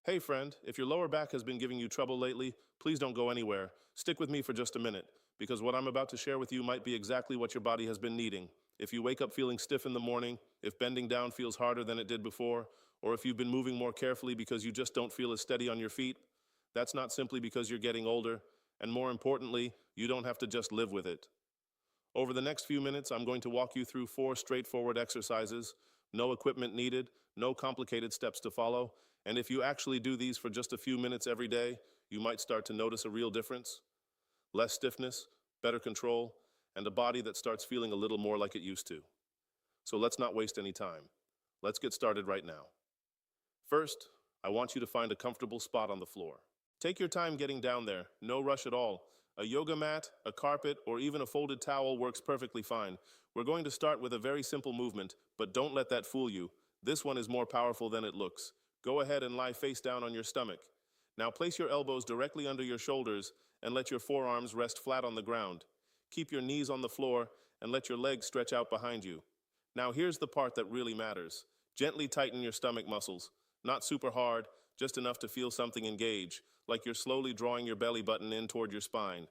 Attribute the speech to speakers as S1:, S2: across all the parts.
S1: Hey friend, if your lower back has been giving you trouble lately, please don't go anywhere. Stick with me for just a minute, because what I'm about to share with you might be exactly what your body has been needing. If you wake up feeling stiff in the morning, if bending down feels harder than it did before, or if you've been moving more carefully because you just don't feel as steady on your feet, that's not simply because you're getting older, and more importantly, you don't have to just live with it. Over the next few minutes, I'm going to walk you through 4 straightforward exercises. No equipment needed, no complicated steps to follow. And if you actually do these for just a few minutes every day, you might start to notice a real difference. Less stiffness, better control, and a body that starts feeling a little more like it used to. So let's not waste any time. Let's get started right now. First, I want you to find a comfortable spot on the floor. Take your time getting down there, no rush at all. A yoga mat, a carpet, or even a folded towel works perfectly fine. We're going to start with a very simple movement, but don't let that fool you. This one is more powerful than it looks. Go ahead and lie face down on your stomach. Now place your elbows directly under your shoulders and let your forearms rest flat on the ground. Keep your knees on the floor and let your legs stretch out behind you. Now here's the part that really matters. Gently tighten your stomach muscles. Not super hard, just enough to feel something engage, like you're slowly drawing your belly button in toward your spine.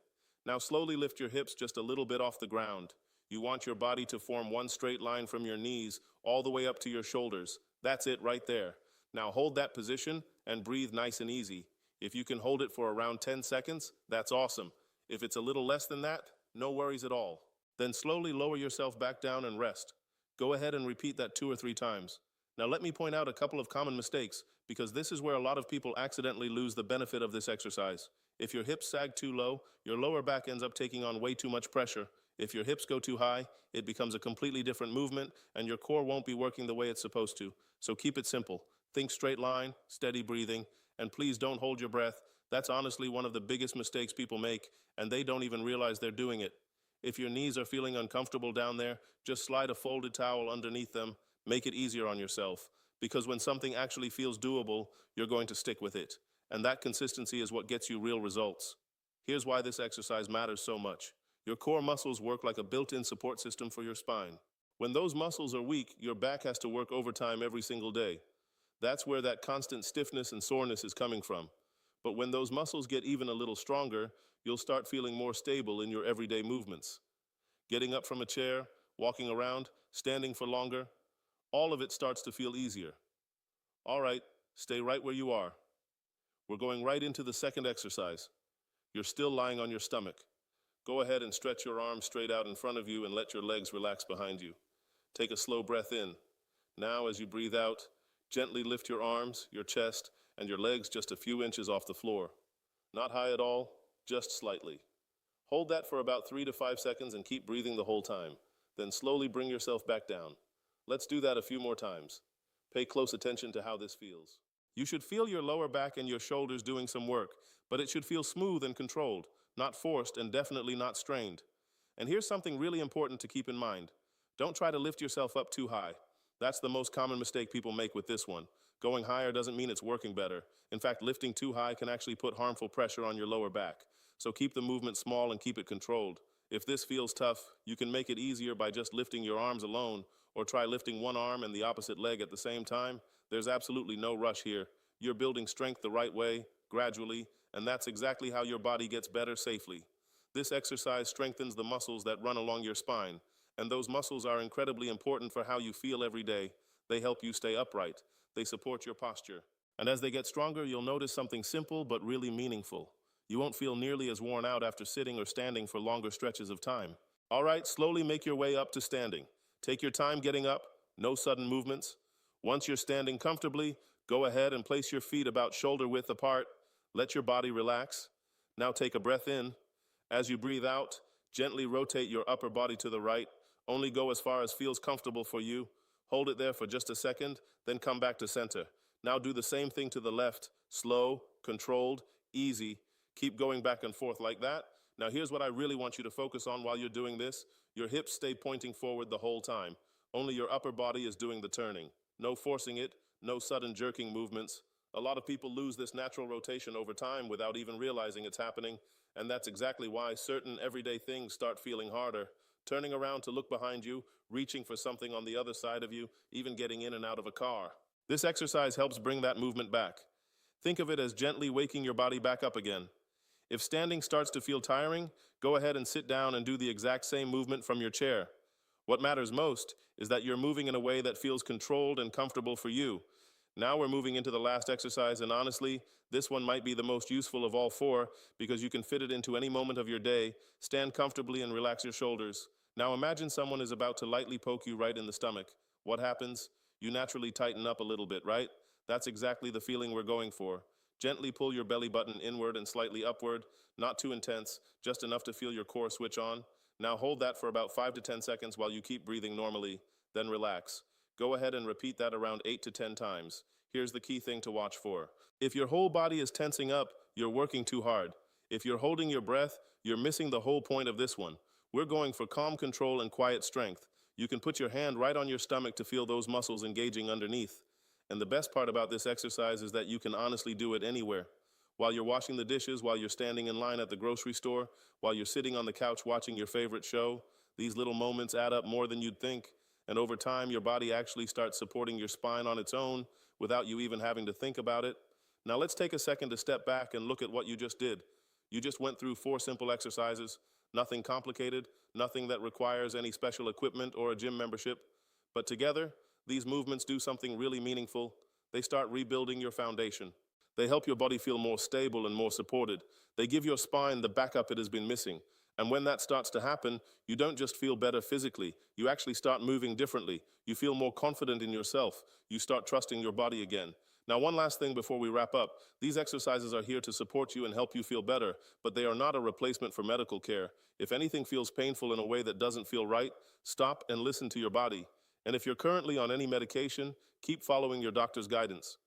S1: Now slowly lift your hips just a little bit off the ground. You want your body to form one straight line from your knees all the way up to your shoulders. That's it right there. Now hold that position and breathe nice and easy. If you can hold it for around 10 seconds, that's awesome. If it's a little less than that, no worries at all. Then slowly lower yourself back down and rest. Go ahead and repeat that 2 or 3 times. Now let me point out a couple of common mistakes, because this is where a lot of people accidentally lose the benefit of this exercise. If your hips sag too low, your lower back ends up taking on way too much pressure. If your hips go too high, it becomes a completely different movement, and your core won't be working the way it's supposed to. So keep it simple. Think straight line, steady breathing, and please don't hold your breath. That's honestly one of the biggest mistakes people make, and they don't even realize they're doing it. If your knees are feeling uncomfortable down there, just slide a folded towel underneath them. Make it easier on yourself, because when something actually feels doable, you're going to stick with it. And that consistency is what gets you real results. Here's why this exercise matters so much. Your core muscles work like a built-in support system for your spine. When those muscles are weak, your back has to work overtime every single day. That's where that constant stiffness and soreness is coming from. But when those muscles get even a little stronger, you'll start feeling more stable in your everyday movements. Getting up from a chair, walking around, standing for longer, all of it starts to feel easier. All right, stay right where you are. We're going right into the second exercise. You're still lying on your stomach. Go ahead and stretch your arms straight out in front of you and let your legs relax behind you. Take a slow breath in. Now, as you breathe out, gently lift your arms, your chest, and your legs just a few inches off the floor. Not high at all, just slightly. Hold that for about 3 to 5 seconds and keep breathing the whole time. Then slowly bring yourself back down. Let's do that a few more times. Pay close attention to how this feels. You should feel your lower back and your shoulders doing some work, but it should feel smooth and controlled, not forced and definitely not strained. And here's something really important to keep in mind. Don't try to lift yourself up too high. That's the most common mistake people make with this one. Going higher doesn't mean it's working better. In fact, lifting too high can actually put harmful pressure on your lower back. So keep the movement small and keep it controlled. If this feels tough, you can make it easier by just lifting your arms alone, or try lifting one arm and the opposite leg at the same time. There's absolutely no rush here. You're building strength the right way, gradually, and that's exactly how your body gets better safely. This exercise strengthens the muscles that run along your spine, and those muscles are incredibly important for how you feel every day. They help you stay upright. They support your posture. And as they get stronger, you'll notice something simple but really meaningful. You won't feel nearly as worn out after sitting or standing for longer stretches of time. All right, slowly make your way up to standing. Take your time getting up, no sudden movements. Once you're standing comfortably, go ahead and place your feet about shoulder width apart. Let your body relax. Now take a breath in. As you breathe out, gently rotate your upper body to the right. Only go as far as feels comfortable for you. Hold it there for just a second, then come back to center. Now do the same thing to the left. Slow, controlled, easy. Keep going back and forth like that. Now here's what I really want you to focus on while you're doing this. Your hips stay pointing forward the whole time. Only your upper body is doing the turning. No forcing it, no sudden jerking movements. A lot of people lose this natural rotation over time without even realizing it's happening, and that's exactly why certain everyday things start feeling harder. Turning around to look behind you, reaching for something on the other side of you, even getting in and out of a car. This exercise helps bring that movement back. Think of it as gently waking your body back up again. If standing starts to feel tiring, go ahead and sit down and do the exact same movement from your chair. What matters most is that you're moving in a way that feels controlled and comfortable for you. Now we're moving into the last exercise, and honestly, this one might be the most useful of all four because you can fit it into any moment of your day. Stand comfortably and relax your shoulders. Now imagine someone is about to lightly poke you right in the stomach. What happens? You naturally tighten up a little bit, right? That's exactly the feeling we're going for. Gently pull your belly button inward and slightly upward, not too intense, just enough to feel your core switch on. Now hold that for about 5 to 10 seconds while you keep breathing normally, then relax. Go ahead and repeat that around 8 to 10 times. Here's the key thing to watch for. If your whole body is tensing up, you're working too hard. If you're holding your breath, you're missing the whole point of this one. We're going for calm control and quiet strength. You can put your hand right on your stomach to feel those muscles engaging underneath. And the best part about this exercise is that you can honestly do it anywhere. While you're washing the dishes, while you're standing in line at the grocery store, while you're sitting on the couch watching your favorite show, these little moments add up more than you'd think. And over time, your body actually starts supporting your spine on its own without you even having to think about it. Now let's take a second to step back and look at what you just did. You just went through 4 simple exercises, nothing complicated, nothing that requires any special equipment or a gym membership. But together, these movements do something really meaningful. They start rebuilding your foundation. They help your body feel more stable and more supported. They give your spine the backup it has been missing. And when that starts to happen, you don't just feel better physically, you actually start moving differently. You feel more confident in yourself. You start trusting your body again. Now, one last thing before we wrap up. These exercises are here to support you and help you feel better, but they are not a replacement for medical care. If anything feels painful in a way that doesn't feel right, stop and listen to your body. And if you're currently on any medication, keep following your doctor's guidance.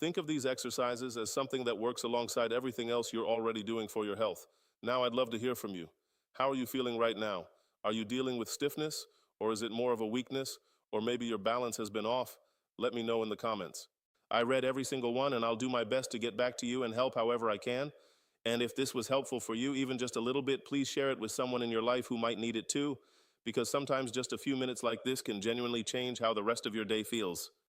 S1: Think of these exercises as something that works alongside everything else you're already doing for your health. Now I'd love to hear from you. How are you feeling right now? Are you dealing with stiffness? Or is it more of a weakness? Or maybe your balance has been off? Let me know in the comments. I read every single one and I'll do my best to get back to you and help however I can. And if this was helpful for you, even just a little bit, please share it with someone in your life who might need it too, because sometimes just a few minutes like this can genuinely change how the rest of your day feels.